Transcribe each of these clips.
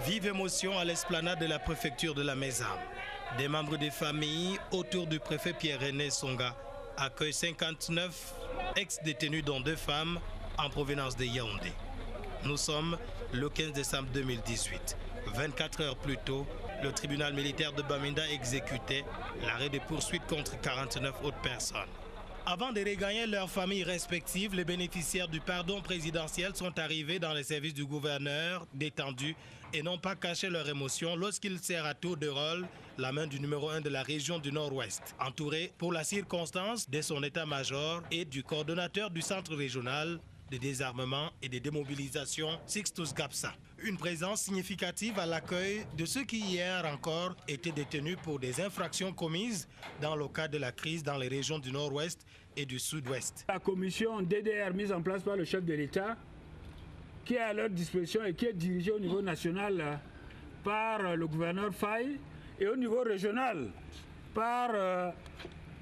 Vive émotion à l'esplanade de la préfecture de la Mézame. Des membres des familles autour du préfet Pierre-René Songa accueillent 59 ex-détenus dont 2 femmes en provenance de Yaoundé. Nous sommes le 15 décembre 2018. 24 heures plus tôt, le tribunal militaire de Bamenda exécutait l'arrêt de poursuite contre 49 autres personnes. Avant de regagner leurs familles respectives, les bénéficiaires du pardon présidentiel sont arrivés dans les services du gouverneur détendus et n'ont pas caché leur émotion lorsqu'il serre à tour de rôle la main du numéro 1 de la région du Nord-Ouest, entouré pour la circonstance de son état-major et du coordonnateur du centre régional de désarmement et de démobilisation Sixtus Gapsa. Une présence significative à l'accueil de ceux qui hier encore étaient détenus pour des infractions commises dans le cadre de la crise dans les régions du Nord-Ouest et du Sud-Ouest. La commission DDR mise en place par le chef de l'État, qui est à leur disposition et qui est dirigée au niveau national par le gouverneur Faye et au niveau régional par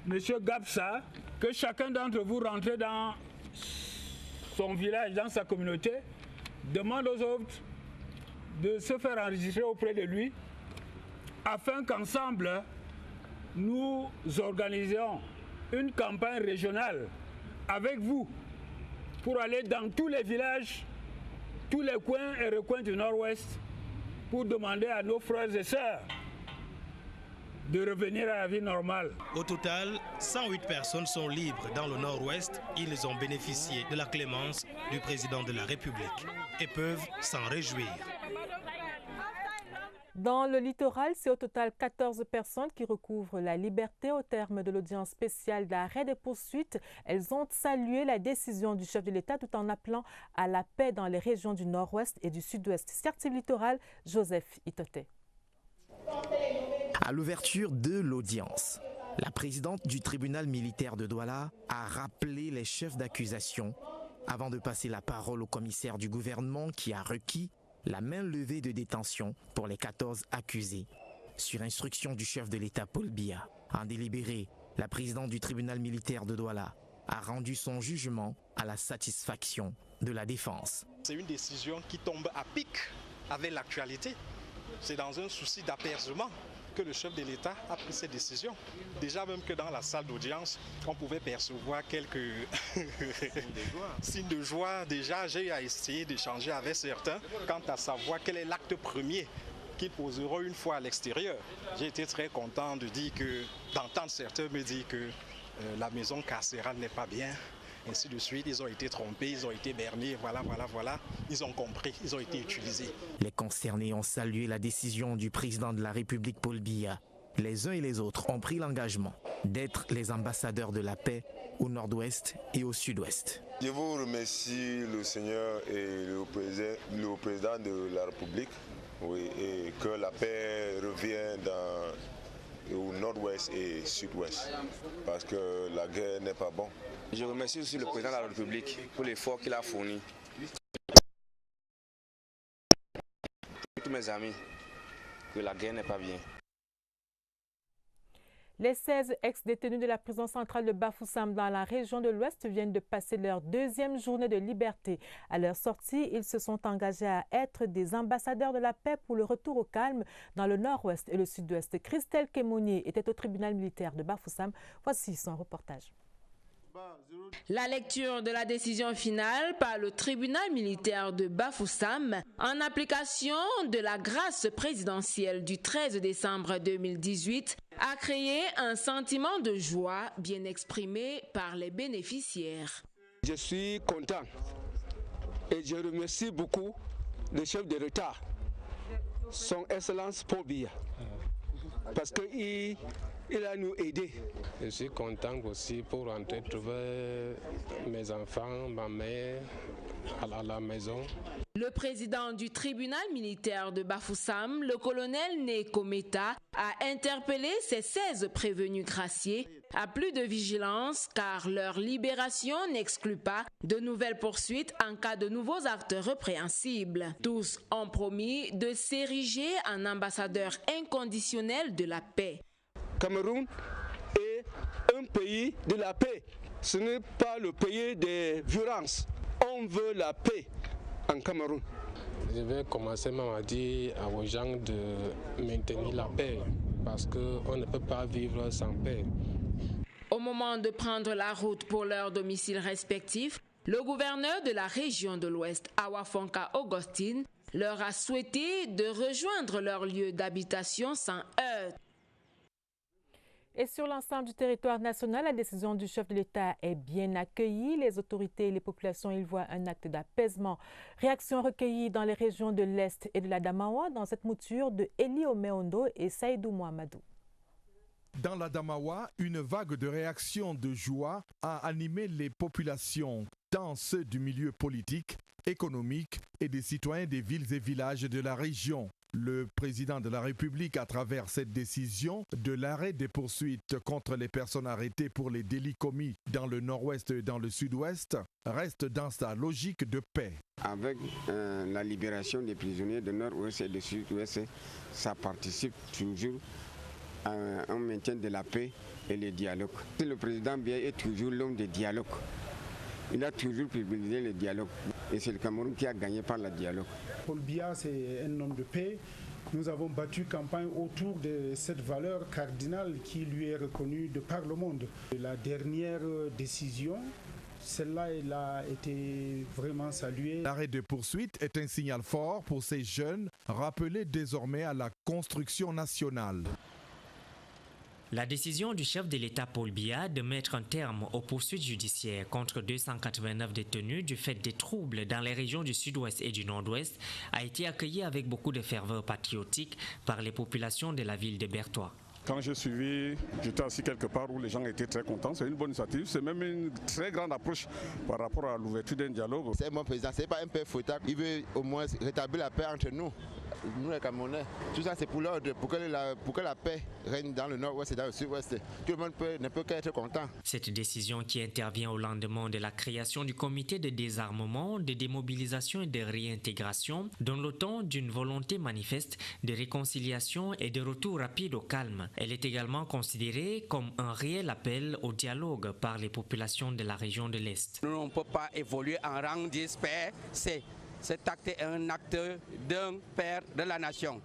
M. Gapsa, que chacun d'entre vous rentrez dans son village, dans sa communauté, demande aux autres de se faire enregistrer auprès de lui afin qu'ensemble nous organisions une campagne régionale avec vous pour aller dans tous les villages, tous les coins et recoins du Nord-Ouest pour demander à nos frères et sœurs de revenir à la vie normale. Au total, 108 personnes sont libres dans le Nord-Ouest. Ils ont bénéficié de la clémence du président de la République et peuvent s'en réjouir. Dans le littoral, c'est au total 14 personnes qui recouvrent la liberté au terme de l'audience spéciale d'arrêt des poursuites. Elles ont salué la décision du chef de l'État tout en appelant à la paix dans les régions du Nord-Ouest et du Sud-Ouest. Quartier littoral, Joseph Itoté. À l'ouverture de l'audience, la présidente du tribunal militaire de Douala a rappelé les chefs d'accusation avant de passer la parole au commissaire du gouvernement qui a requis la main levée de détention pour les 14 accusés. Sur instruction du chef de l'État Paul Biya, en délibéré, la présidente du tribunal militaire de Douala a rendu son jugement à la satisfaction de la défense. C'est une décision qui tombe à pic avec l'actualité. C'est dans un souci d'apaisement que le chef de l'État a pris cette décision. Déjà même que dans la salle d'audience, on pouvait percevoir quelques signes de joie. Déjà, j'ai essayé d'échanger avec certains quant à savoir quel est l'acte premier qu'ils poseront une fois à l'extérieur. J'ai été très content d'entendre certains me dire que la maison carcérale n'est pas bien. Ainsi de suite, ils ont été trompés, ils ont été bernés, voilà. Ils ont compris, ils ont été utilisés. Les concernés ont salué la décision du président de la République Paul Biya. Les uns et les autres ont pris l'engagement d'être les ambassadeurs de la paix au Nord-Ouest et au Sud-Ouest. Je vous remercie le Seigneur et le président de la République, et que la paix revienne au Nord-Ouest et Sud-Ouest, parce que la guerre n'est pas bonne. Je remercie aussi le président de la République pour l'effort qu'il a fourni. Tous mes amis, que la guerre n'est pas bien. Les 16 ex-détenus de la prison centrale de Bafoussam dans la région de l'Ouest viennent de passer leur 2e journée de liberté. À leur sortie, ils se sont engagés à être des ambassadeurs de la paix pour le retour au calme dans le Nord-Ouest et le Sud-Ouest. Christelle Kémonier était au tribunal militaire de Bafoussam. Voici son reportage. La lecture de la décision finale par le tribunal militaire de Bafoussam en application de la grâce présidentielle du 13 décembre 2018 a créé un sentiment de joie bien exprimé par les bénéficiaires. Je suis content et je remercie beaucoup le chef de l'État, son Excellence Paul Biya, parce qu'il a nous aidé. Je suis content aussi pour rentrer trouver mes enfants, ma mère à la maison. Le président du tribunal militaire de Bafoussam, le colonel Neko Meta, a interpellé ces 16 prévenus graciés à plus de vigilance car leur libération n'exclut pas de nouvelles poursuites en cas de nouveaux actes répréhensibles. Tous ont promis de s'ériger en ambassadeurs inconditionnels de la paix. Cameroun est un pays de la paix. Ce n'est pas le pays des violences. On veut la paix. en Cameroun. Je vais commencer à dire aux gens de maintenir la paix parce qu'on ne peut pas vivre sans paix. Au moment de prendre la route pour leurs domiciles respectifs, le gouverneur de la région de l'Ouest, Awafonka Augustine, leur a souhaité de rejoindre leur lieu d'habitation sans heurts. Et sur l'ensemble du territoire national, la décision du chef de l'État est bien accueillie. Les autorités et les populations y voient un acte d'apaisement. Réaction recueillie dans les régions de l'Est et de l'Adamawa dans cette mouture de Eli Omeondo et Saïdou Mohamedou. Dans l'Adamawa, une vague de réactions de joie a animé les populations, tant ceux du milieu politique, économique et des citoyens des villes et villages de la région. Le président de la République, à travers cette décision de l'arrêt des poursuites contre les personnes arrêtées pour les délits commis dans le nord-ouest et dans le sud-ouest, reste dans sa logique de paix. Avec la libération des prisonniers de nord-ouest et de sud-ouest, ça participe toujours à un maintien de la paix et le dialogue. Le président Biya est toujours l'homme de dialogue. Il a toujours privilégié le dialogue. Et c'est le Cameroun qui a gagné par le dialogue. Paul Biya, c'est un homme de paix. Nous avons battu campagne autour de cette valeur cardinale qui lui est reconnue de par le monde. La dernière décision, celle-là, elle a été vraiment saluée. L'arrêt de poursuite est un signal fort pour ces jeunes, rappelés désormais à la construction nationale. La décision du chef de l'État Paul Biya de mettre un terme aux poursuites judiciaires contre 289 détenus du fait des troubles dans les régions du sud-ouest et du nord-ouest a été accueillie avec beaucoup de ferveur patriotique par les populations de la ville de Bertoua. Quand j'ai suivi, j'étais assis quelque part où les gens étaient très contents. C'est une bonne initiative. C'est même une très grande approche par rapport à l'ouverture d'un dialogue. C'est mon président, ce n'est pas un père fautable. Il veut au moins rétablir la paix entre nous. Nous les Camerounais, tout ça c'est pour l'ordre, pour que la paix règne dans le nord-ouest et dans le sud-ouest. Tout le monde ne peut qu'être content. Cette décision qui intervient au lendemain de la création du comité de désarmement, de démobilisation et de réintégration donne le ton d'une volonté manifeste de réconciliation et de retour rapide au calme. Elle est également considérée comme un réel appel au dialogue par les populations de la région de l'Est. Nous ne pouvons pas évoluer en rang d'espère, cet acte est un acte d'un père de la nation.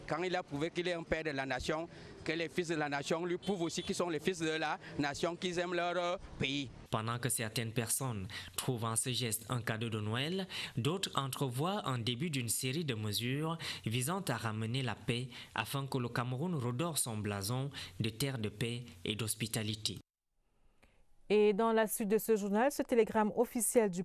Quand il a prouvé qu'il est un père de la nation, que les fils de la nation lui prouvent aussi qu'ils sont les fils de la nation, qu'ils aiment leur pays. Pendant que certaines personnes trouvent en ce geste un cadeau de Noël, d'autres entrevoient un début d'une série de mesures visant à ramener la paix afin que le Cameroun redore son blason de terre de paix et d'hospitalité. Et dans la suite de ce journal, ce télégramme officiel du